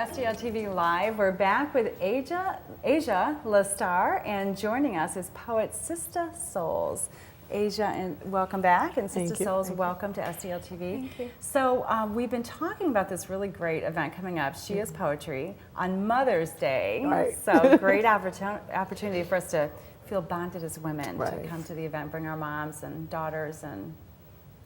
STL TV Live. We're back with ajalastarr, and joining us is poet Sista Souls. Aja, and welcome back, and Sista Souls, welcome to STL TV. Thank you. So we've been talking about this really great event coming up. She is Poetry on Mother's Day. Right. So great opportunity for us to feel bonded as women, Right. to come to the event, bring our moms and daughters and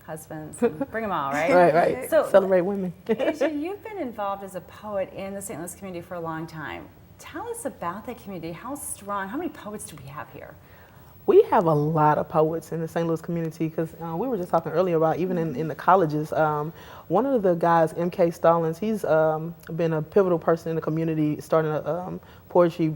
husbands, and bring them all, right? Right. So, celebrate women. Aja, you've been involved as a poet in the St. Louis community for a long time. Tell us about that community. How strong, how many poets do we have here? We have a lot of poets in the St. Louis community because we were just talking earlier about even in the colleges. One of the guys, M.K. Stallings, he's been a pivotal person in the community, starting a poetry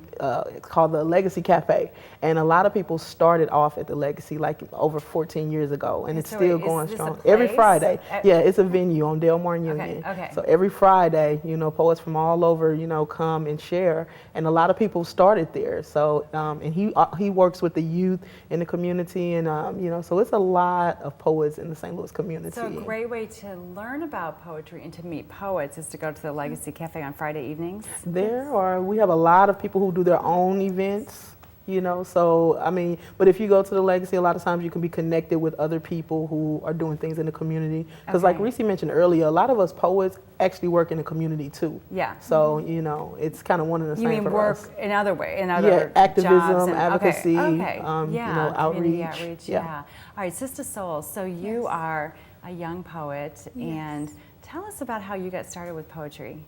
called the Legacy Café. And a lot of people started off at the Legacy like over 14 years ago, and it's So still is going this strong. a Every place? Friday. Yeah, it's a venue on Delmar and Union. Okay. So every Friday, you know, poets from all over, you know, come and share. And a lot of people started there. So, and he works with the youth in the community, and you know, so it's a lot of poets in the St. Louis community. So a great way to learn about poetry and to meet poets is to go to the Legacy Cafe on Friday evenings. We have a lot of people who do their own events, you know, so I mean, but if you go to the Legacy, a lot of times you can be connected with other people who are doing things in the community. Because like Reese mentioned earlier, a lot of us poets actually work in the community too. Yeah. So, you know, it's kind of one of the same for us. You mean work in other ways, in other activism, jobs and, advocacy, you know, community outreach. outreach. Yeah. All right, Sista Souls, so you are a young poet, and tell us about how you got started with poetry.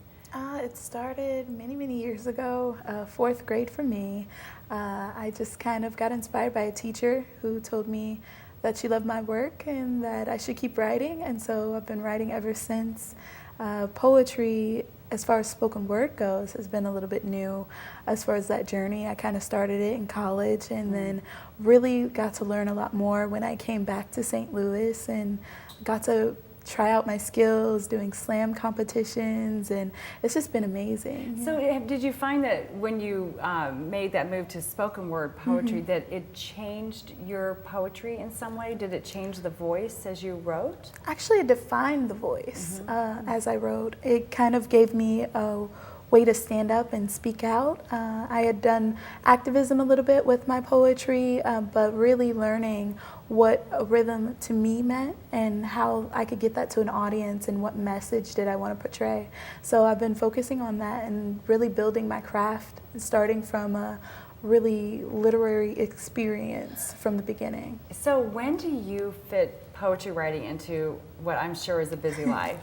It started many, many years ago, 4th grade for me. I just kind of got inspired by a teacher who told me that she loved my work and that I should keep writing, and so I've been writing ever since. Poetry, as far as spoken word goes, has been a little bit new as far as that journey. I kind of started it in college and then really got to learn a lot more when I came back to St. Louis and got to try out my skills doing slam competitions, and it's just been amazing. So did you find that when you made that move to spoken word poetry that it changed your poetry in some way? Did it change the voice as you wrote? Actually, it defined the voice as I wrote. It kind of gave me a way to stand up and speak out. I had done activism a little bit with my poetry, but really learning what a rhythm to me meant and how I could get that to an audience and what message did I want to portray. So I've been focusing on that and really building my craft, starting from a really literary experience from the beginning. So when do you fit poetry writing into what I'm sure is a busy life?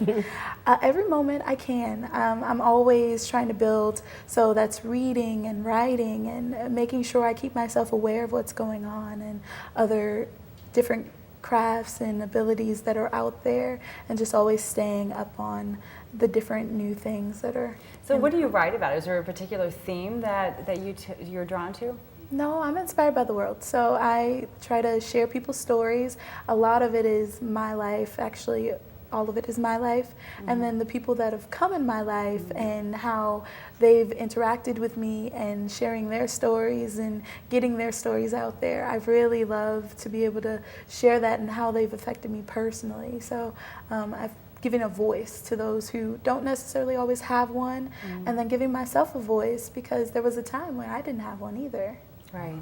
Every moment I can. I'm always trying to build, so that's reading and writing and making sure I keep myself aware of what's going on and other different crafts and abilities that are out there, and just always staying up on the different new things that are. So what do you write about? Is there a particular theme that you're drawn to? No, I'm inspired by the world. So I try to share people's stories. A lot of it is my life, actually. All of it is my life, and then the people that have come in my life and how they've interacted with me and sharing their stories and getting their stories out there. I've really loved to be able to share that and how they've affected me personally. So I've given a voice to those who don't necessarily always have one, and then giving myself a voice because there was a time when I didn't have one either. Right.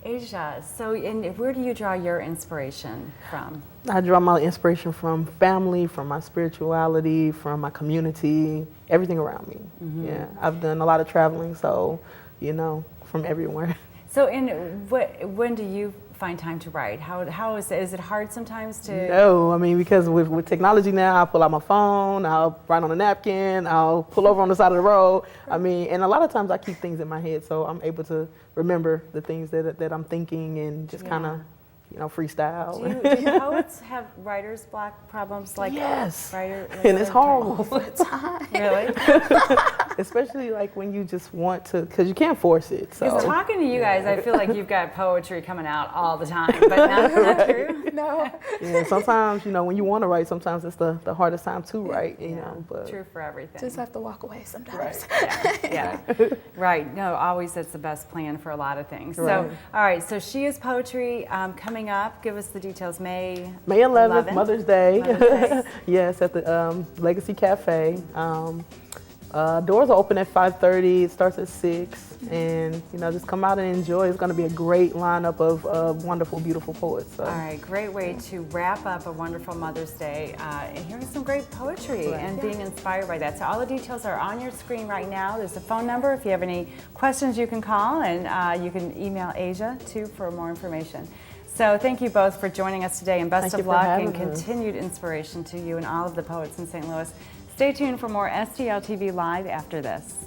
Aja, so where do you draw your inspiration from? I draw my inspiration from family, from my spirituality, from my community, everything around me. Yeah, I've done a lot of traveling, so, you know, from everywhere. So when do you find time to write? How is it hard sometimes to? No, I mean, because with technology now, I pull out my phone, I'll write on a napkin, I'll pull over on the side of the road. I mean, and a lot of times I keep things in my head, so I'm able to remember the things that I'm thinking and just kind of, you know, freestyle. Do poets have writer's block problems? Like yes, and it's horrible. All the time. Really? Especially like when you just want to, because you can't force it. So because talking to you guys, I feel like you've got poetry coming out all the time, but not true. No. Yeah, sometimes, you know, when you want to write, sometimes it's the hardest time to write, you know. But true for everything. Just have to walk away sometimes. Yeah. Right. No, always that's the best plan for a lot of things. Right. So, all right. So she is poetry coming up. Give us the details. May 11th, Mother's Day. Mother's Day. Yes, at the Legacy Cafe. Doors are open at 5:30. It starts at 6, and just come out and enjoy. It's going to be a great lineup of wonderful, beautiful poets. So. All right, great way to wrap up a wonderful Mother's Day and hearing some great poetry and being inspired by that. So all the details are on your screen right now. There's a phone number. If you have any questions, you can call, and you can email Asia too for more information. So thank you both for joining us today, and best of luck and continued inspiration to you and all of the poets in St. Louis. Stay tuned for more STL TV Live after this.